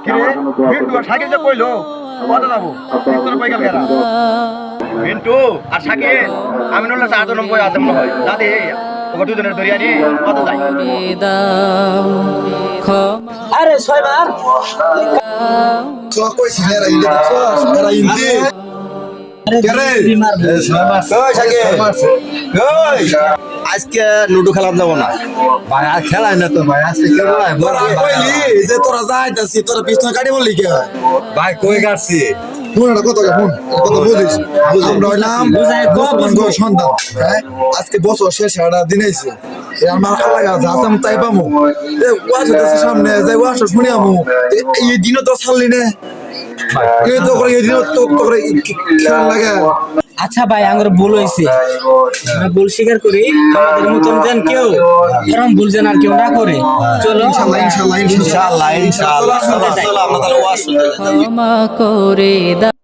কিরে মিন্টু আর শাকিল যে কইলো কত যাবো তোর কই গেল এরা মিন্টু আর শাকিল আমিনুল্লাহ চারজন নম্বর আছে মনে হয় দাদি ওকে দুজনের ধরিয়া নিয়ে কত যাই আরে ছয়বার তো কইছি এরা ইন্দে দেখছস এরা ইন্দে কেরে ওই শাকিল ওই আজকে লুডো খেলা যাবো না ভাই আর খেলাই না তো ভাই আজকে খেলাই তোরা কইলি যে তোরা যাইতাছি তোরা পিছনে গাড়ি বললি কে ভাই কই গাড়ছি শুন এটা কত বুঝিস আমরা হইলাম সন্তান হ্যাঁ আজকে বছর শেষ একটা দিন আইছে আমার আল্লাহ গাছ আসাম তাই পামু ওয়াশ হইতেছে সামনে যাই ওয়াশ শুনি আমু এই দিনও তো ছাড়লি না এই তো করে এই দিনও তো করে খেলা লাগে আচ্ছা ভাই আমার ভুল হয়েছে আমরা ভুল স্বীকার করি আমাদের মতন যেন কেউ এরকম ভুল যেন আর কেউ না করে চলো ইনশাআল্লাহ ইনশাআল্লাহ চলো আমরা তাহলে ওয়াশ ক্ষমা করে দাও।